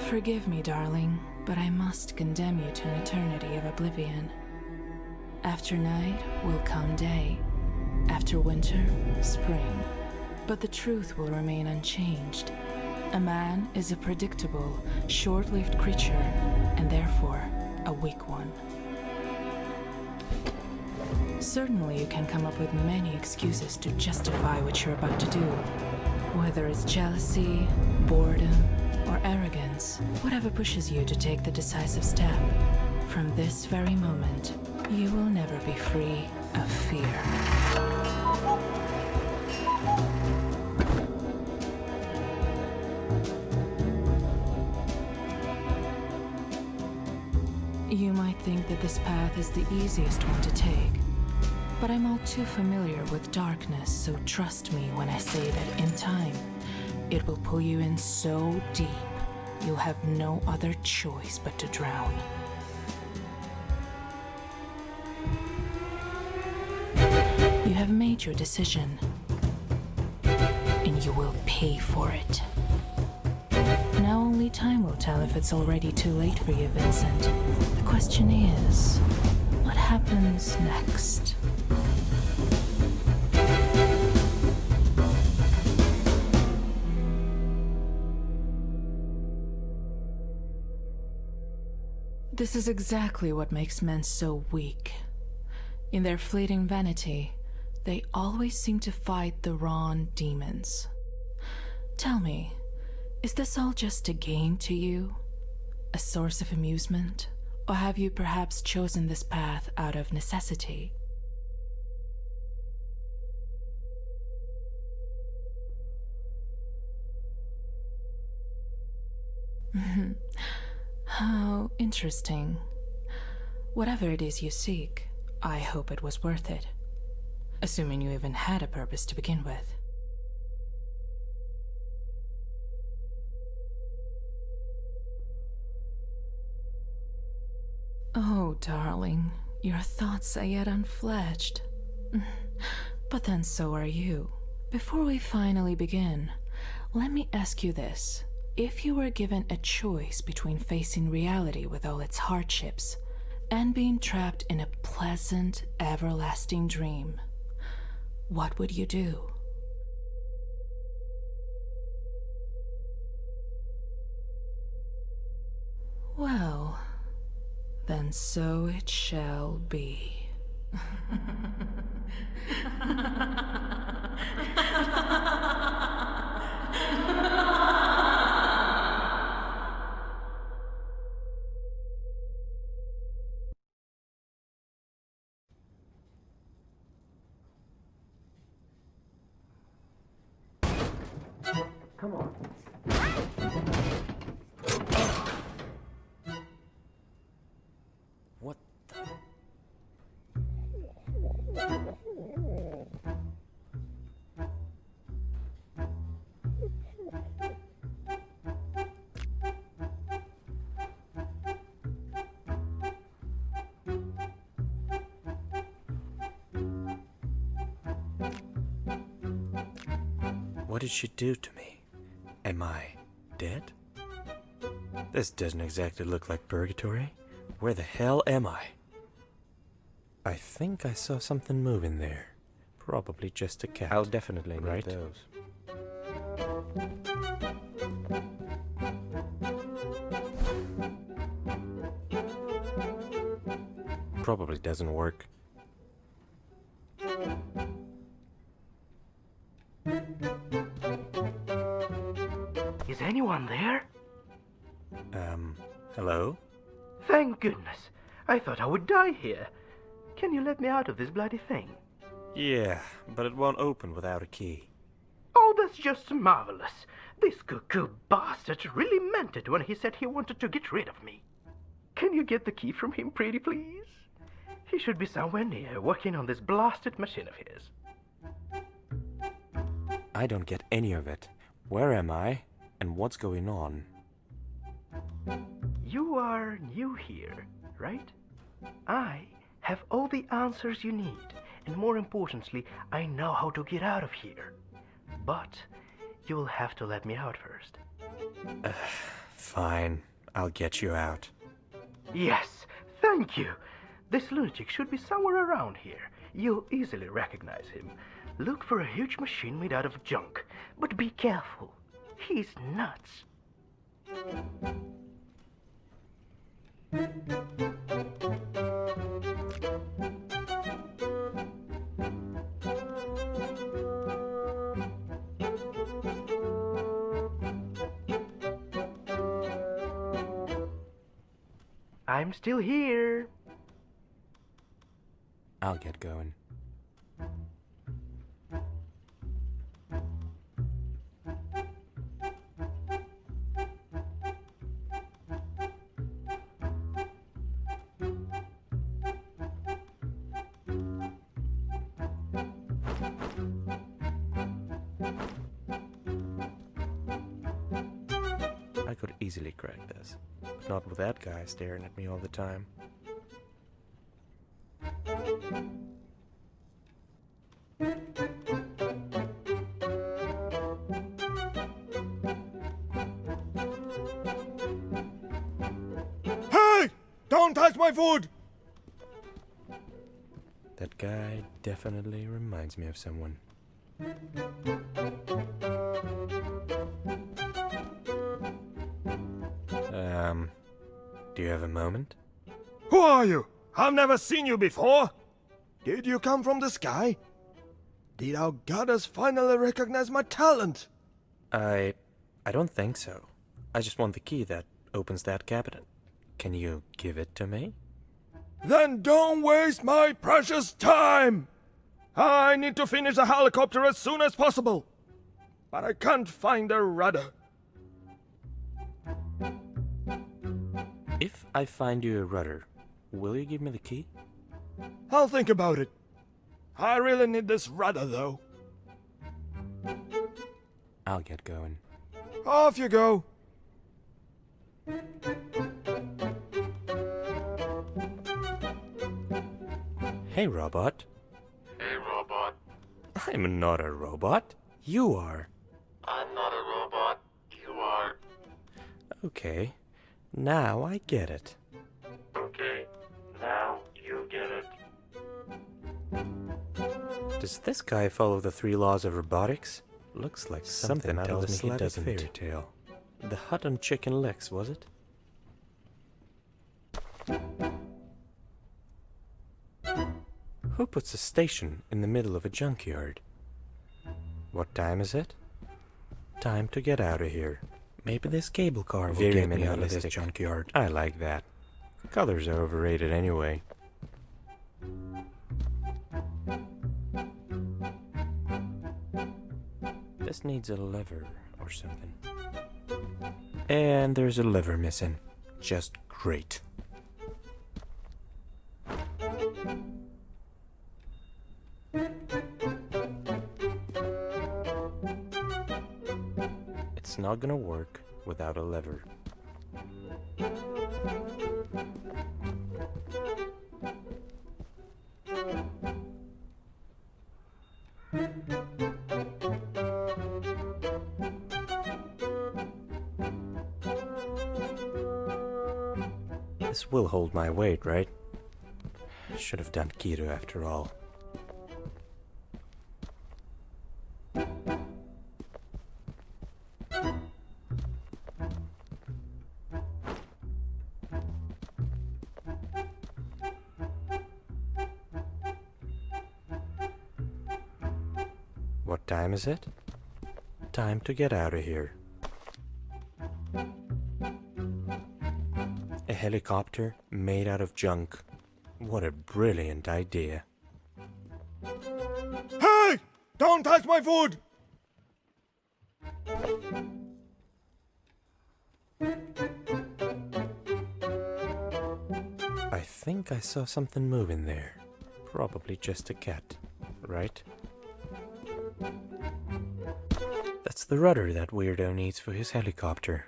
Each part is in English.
Forgive me, darling, but I must condemn you to an eternity of oblivion. After night will come day. After winter, spring. But the truth will remain unchanged. A man is a predictable, short-lived creature, and therefore a weak one. Certainly you can come up with many excuses to justify what you're about to do. Whether it's jealousy, boredom, or arrogance, whatever pushes you to take the decisive step. From this very moment, you will never be free of fear. You might think that this path is the easiest one to take, but I'm all too familiar with darkness, so trust me when I say that in time, it will pull you in so deep, you'll have no other choice but to drown. You have made your decision, and you will pay for it. Now only time will tell if it's already too late for you, Vincent. The question is, what happens next? This is exactly what makes men so weak. In their fleeting vanity, they always seem to fight the wrong demons. Tell me, is this all just a game to you? A source of amusement? Or have you perhaps chosen this path out of necessity? How interesting. Whatever it is you seek, I hope it was worth it. Assuming you even had a purpose to begin with. Oh, darling, your thoughts are yet unfledged. But then so are you. Before we finally begin, let me ask you this. If you were given a choice between facing reality with all its hardships and being trapped in a pleasant, everlasting dream, what would you do? Well, then so it shall be. Come on. What the? What did she do to me? Am I dead? This doesn't exactly look like purgatory. Where the hell am I? I think I saw something moving there. Probably just a cat. I'll definitely need those. Probably doesn't work. Is anyone there? Hello? Thank goodness. I thought I would die here. Can you let me out of this bloody thing? Yeah, but it won't open without a key. Oh, that's just marvelous. This cuckoo bastard really meant it when he said he wanted to get rid of me. Can you get the key from him, pretty please? He should be somewhere near, working on this blasted machine of his. I don't get any of it. Where am I? And what's going on? You are new here, right? I have all the answers you need, and more importantly, I know how to get out of here. But you'll have to let me out first. Fine, I'll get you out. Yes, thank you. This lunatic should be somewhere around here. You'll easily recognize him. Look for a huge machine made out of junk, but be careful. He's nuts. I'm still here. I'll get going. I could easily crack this, but not with that guy staring at me all the time. Hey! Don't touch my food! That guy definitely reminds me of someone. Do you have a moment? Who are you? I've never seen you before. Did you come from the sky? Did our goddess finally recognize my talent? I don't think so. I just want the key that opens that cabinet. Can you give it to me? Then don't waste my precious time! I need to finish the helicopter as soon as possible. But I can't find the rudder. If I find you a rudder, will you give me the key? I'll think about it. I really need this rudder, though. I'll get going. Off you go. Hey, robot. Hey, robot. I'm not a robot. You are. I'm not a robot. You are. Okay. Now I get it. Okay, now you get it. Does this guy follow the 3 laws of robotics? Looks like something out of the slightest fairy tale. The hut on chicken legs, was it? Who puts a station in the middle of a junkyard? What time is it? Time to get out of here. Maybe this cable car will get me out of this junkyard. I like that. Colors are overrated anyway. This needs a lever or something. And there's a lever missing. Just great. It's not gonna work without a lever. This will hold my weight, right? Should have done keto after all. What time is it? Time to get out of here. A helicopter made out of junk. What a brilliant idea. Hey! Don't touch my food! I think I saw something moving there. Probably just a cat, right? That's the rudder that weirdo needs for his helicopter.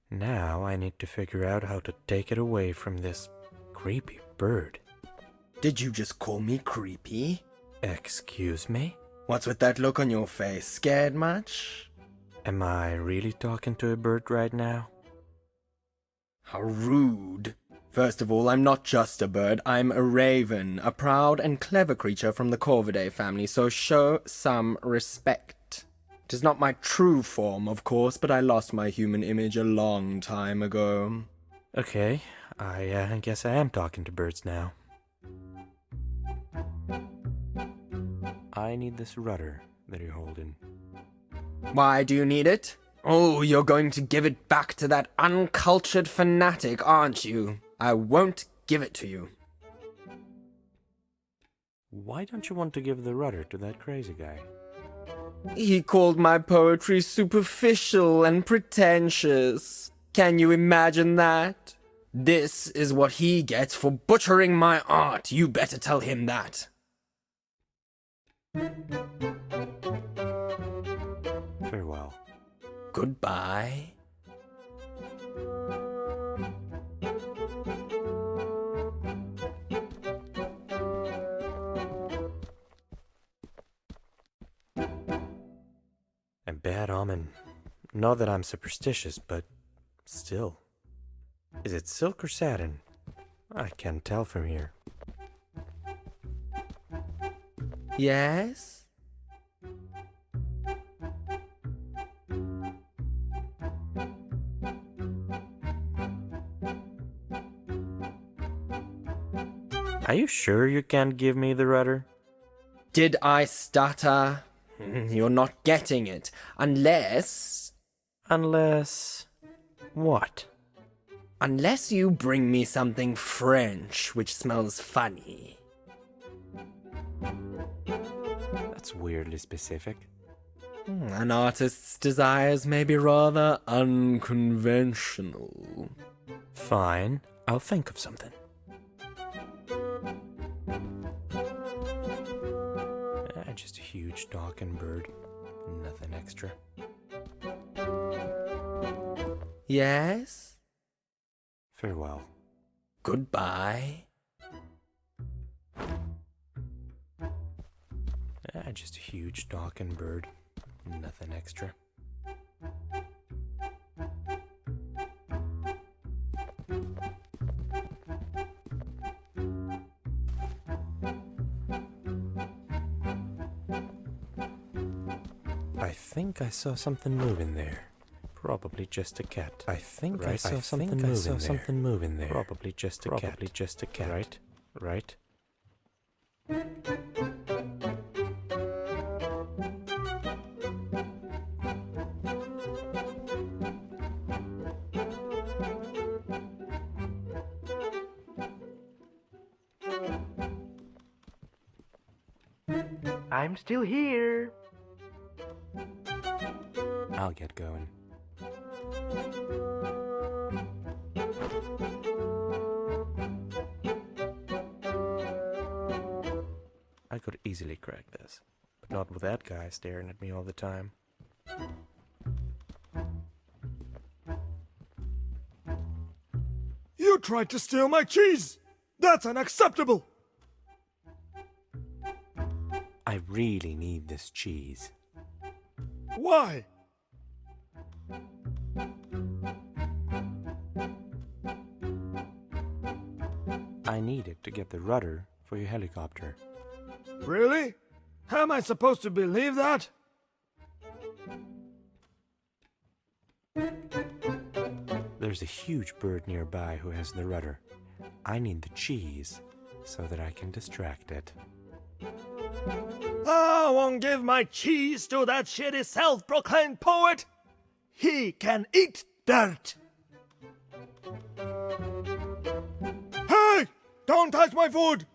Now I need to figure out how to take it away from this creepy bird. Did you just call me creepy? Excuse me? What's with that look on your face? Scared much? Am I really talking to a bird right now? How rude. First of all, I'm not just a bird, I'm a raven, a proud and clever creature from the Corvidae family, so show some respect. It is not my true form, of course, but I lost my human image a long time ago. Okay, I guess I am talking to birds now. I need this rudder that you're holding. Why do you need it? Oh, you're going to give it back to that uncultured fanatic, aren't you? I won't give it to you. Why don't you want to give the rudder to that crazy guy? He called my poetry superficial and pretentious. Can you imagine that? This is what he gets for butchering my art. You better tell him that. Farewell. Goodbye. A bad omen. Not that I'm superstitious, but still. Is it silk or satin? I can't tell from here. Yes? Are you sure you can't give me the rudder? Did I stutter? You're not getting it. Unless What? Unless you bring me something French which smells funny. That's weirdly specific. An artist's desires may be rather unconventional. Fine, I'll think of something. Just a huge talking bird. Nothing extra. Yes? Farewell. Goodbye. Just a huge talking bird. Nothing extra. I think I saw something moving there. Probably just a cat. I saw something moving there. Probably just a cat. Right? I'm still here. I'll get going. I could easily crack this, but not with that guy staring at me all the time. You tried to steal my cheese! That's unacceptable! I really need this cheese. Why? I need it to get the rudder for your helicopter. Really? How am I supposed to believe that? There's a huge bird nearby who has the rudder. I need the cheese so that I can distract it. I won't give my cheese to that shitty self-proclaimed poet. He can eat dirt. Hey! Don't touch my food!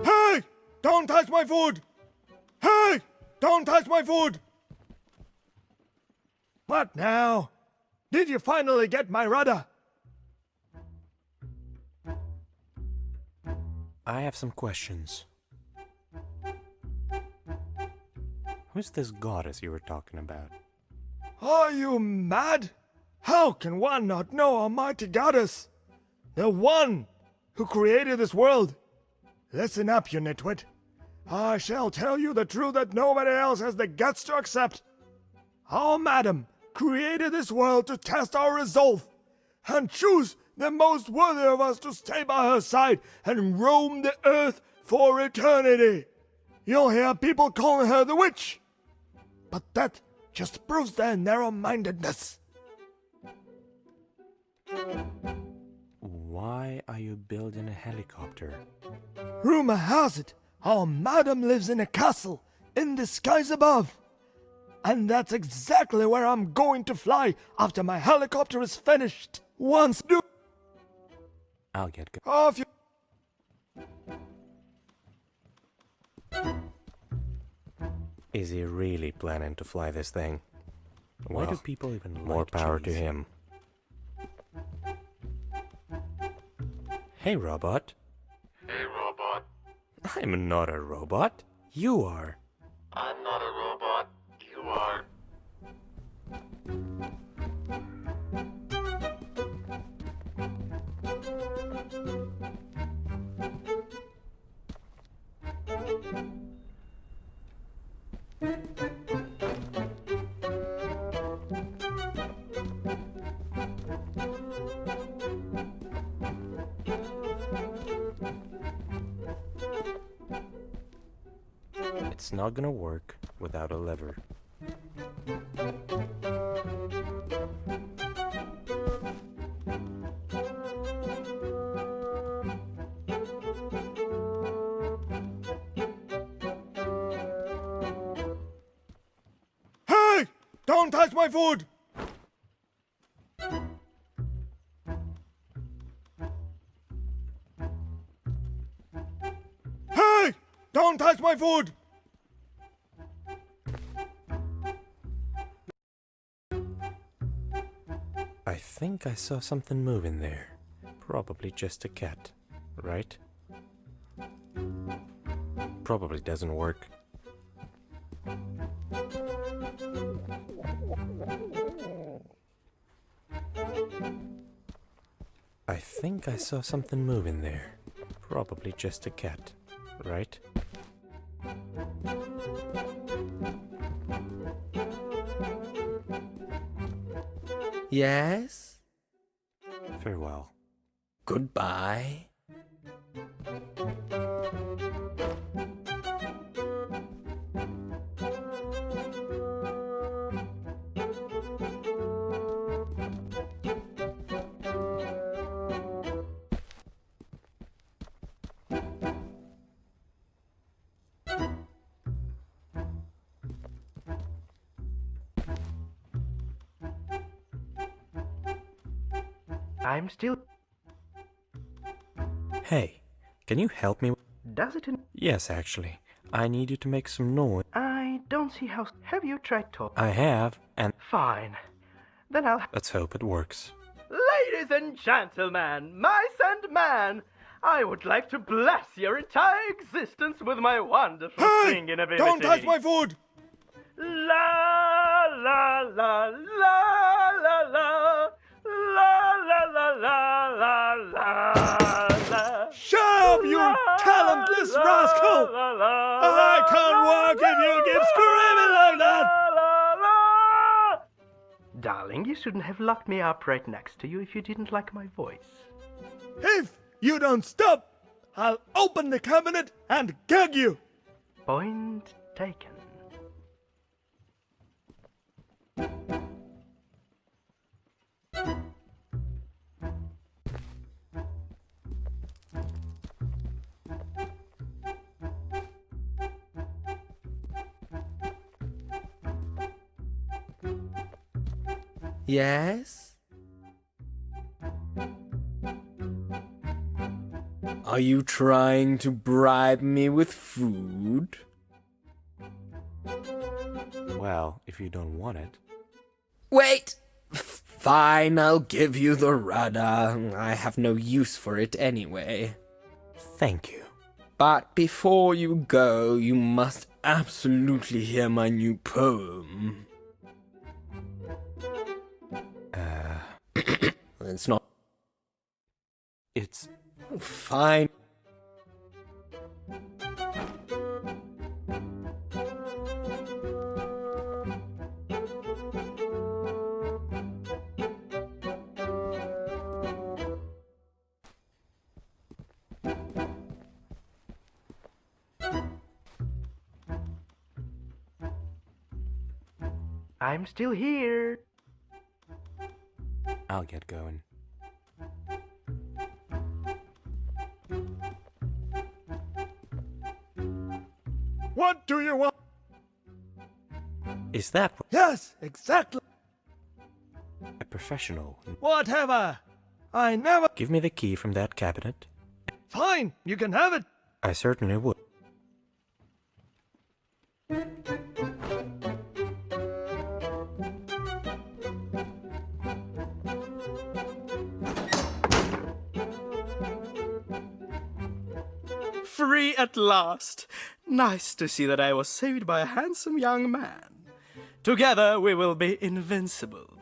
Hey! Don't touch my food! Hey! Don't touch my food! What now? Did you finally get my rudder? I have some questions. Who's this goddess you were talking about? Are you mad? How can one not know Almighty Goddess? The one who created this world. Listen up, you nitwit. I shall tell you the truth that nobody else has the guts to accept. Our Madam, created this world to test our resolve and choose the most worthy of us to stay by her side and roam the earth for eternity. You'll hear people calling her the witch, but that just proves their narrow-mindedness. Why are you building a helicopter? Rumor has it our madam lives in a castle in the skies above. And that's exactly where I'm going to fly after my helicopter is finished. Once do I'll get go. off you. Is he really planning to fly this thing? Why do Well, people even more like power cheese. to him? Hey, robot. Hey, robot. I'm not a robot. You are. I'm not a robot. You are. It's not gonna work without a lever. Hey! Don't touch my food! Hey! Don't touch my food! I think I saw something moving there. Probably just a cat, right? Probably doesn't work. I think I saw something moving there. Probably just a cat, right? Yes? Farewell. Goodbye. I'm still... Hey, can you help me? Does it in... Yes, actually. I need you to make some noise. I don't see how... Have you tried talking? I have, and Fine. Then I'll... let's hope it works. Ladies and gentlemen, mice and man, I would like to bless your entire existence with my wonderful Hey! singing ability. Don't touch my food! La la la la la la la la la la la la la. Shut up, you talentless rascal! I can't work if you keep screaming like that! Darling, you shouldn't have locked me up right next to you if you didn't like my voice. If you don't stop, I'll open the cabinet and gag you! Point taken. Yes? Are you trying to bribe me with food? Well, if you don't want it. Wait! Fine, I'll give you the rudder. I have no use for it anyway. Thank you. But before you go, you must absolutely hear my new poem. It's not... It's Fine. I'm still here. I'll get going. What do you want? Is that Yes, exactly. a professional? Whatever. I never. Give me the key from that cabinet. Fine, you can have it. I certainly would. Free at last! Nice to see that I was saved by a handsome young man. Together we will be invincible.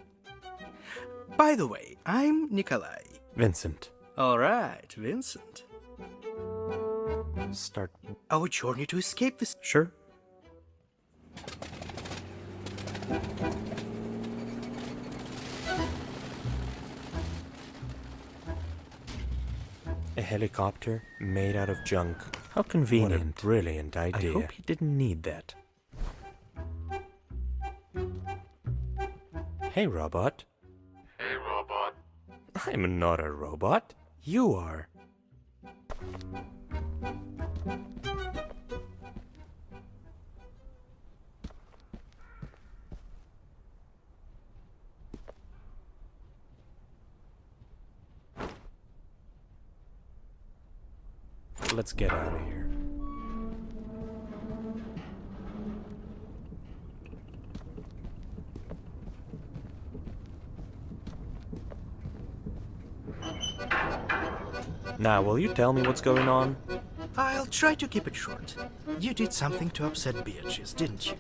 By the way, I'm Nikolai. Vincent, All right, Vincent. start. Our journey to escape this. Sure. A helicopter made out of junk. How convenient. What a brilliant idea. I hope he didn't need that. Hey, robot. Hey, robot. I'm not a robot. You are. Let's get out of here. Now, will you tell me what's going on? I'll try to keep it short. You did something to upset Beatrice, didn't you?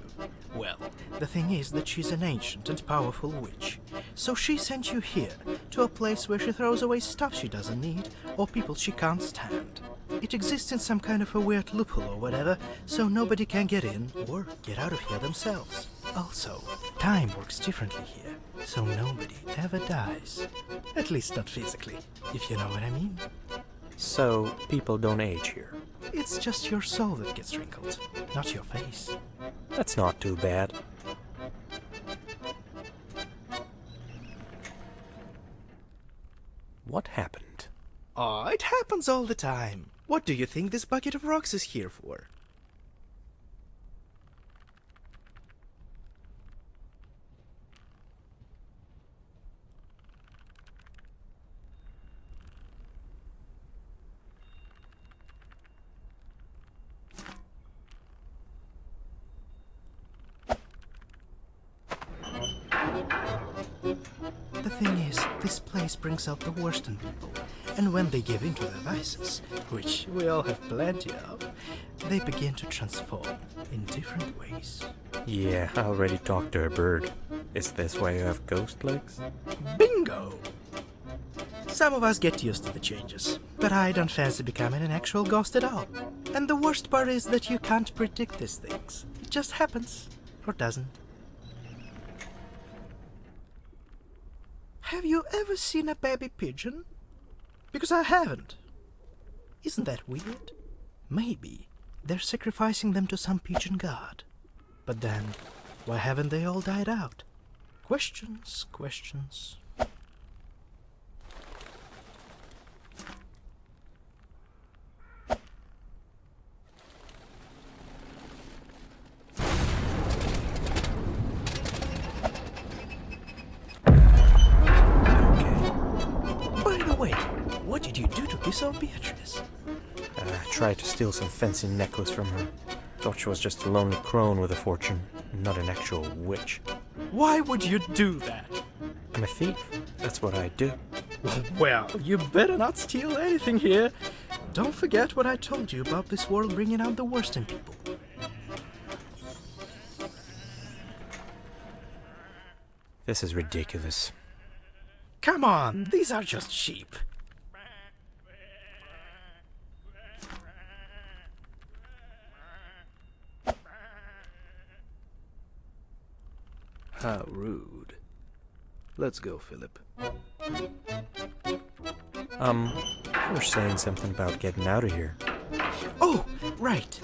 Well, the thing is that she's an ancient and powerful witch. So she sent you here, to a place where she throws away stuff she doesn't need, or people she can't stand. It exists in some kind of a weird loophole or whatever, so nobody can get in or get out of here themselves. Also, time works differently here, so nobody ever dies. At least not physically, if you know what I mean. So, people don't age here. It's just your soul that gets wrinkled, not your face. That's not too bad. What happened? Oh, it happens all the time. What do you think this bucket of rocks is here for? The thing is, this place brings out the worst in people, and when they give in to their vices, which we all have plenty of, they begin to transform in different ways. Yeah, I already talked to a bird. Is this why you have ghost legs? Bingo! Some of us get used to the changes, but I don't fancy becoming an actual ghost at all. And the worst part is that you can't predict these things. It just happens, or doesn't. Have you ever seen a baby pigeon? Because I haven't. Isn't that weird? Maybe they're sacrificing them to some pigeon god. But then, why haven't they all died out? Questions, questions. By the way, what did you do to piss off Beatrice? I tried to steal some fancy necklace from her. Thought she was just a lonely crone with a fortune, not an actual witch. Why would you do that? I'm a thief. That's what I do. Well, you better not steal anything here. Don't forget what I told you about this world bringing out the worst in people. This is ridiculous. Come on, these are just sheep. How rude. Let's go, Philip. You were saying something about getting out of here. Oh, right.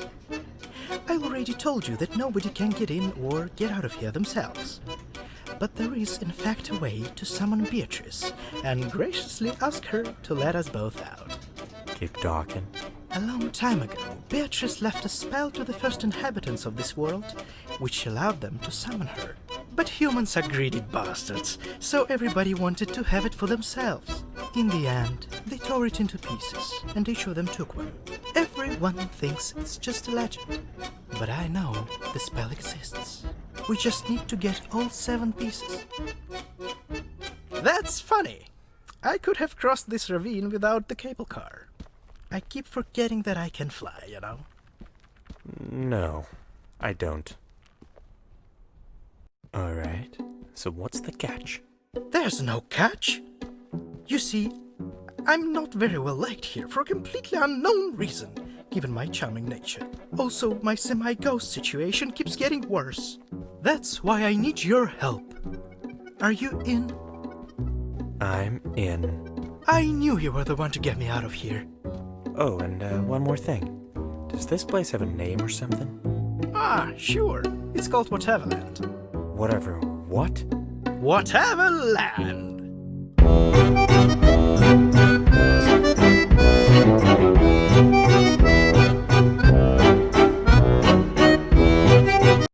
I already told you that nobody can get in or get out of here themselves. but there is in fact a way to summon Beatrice and graciously ask her to let us both out. Keep talking. A long time ago, Beatrice left a spell to the first inhabitants of this world, which allowed them to summon her. But humans are greedy bastards, so everybody wanted to have it for themselves. In the end, they tore it into pieces, and each of them took one. Everyone thinks it's just a legend, but I know the spell exists. We just need to get all 7 pieces. That's funny! I could have crossed this ravine without the cable car. I keep forgetting that I can fly, you know? No, I don't. Alright, so what's the catch? There's no catch! You see, I'm not very well liked here for a completely unknown reason, given my charming nature. Also, my semi-ghost situation keeps getting worse. That's why I need your help. Are you in? I'm in. I knew you were the one to get me out of here. Oh, and one more thing. Does this place have a name or something? Ah, sure. It's called Whateverland. Whatever. What? Whateverland!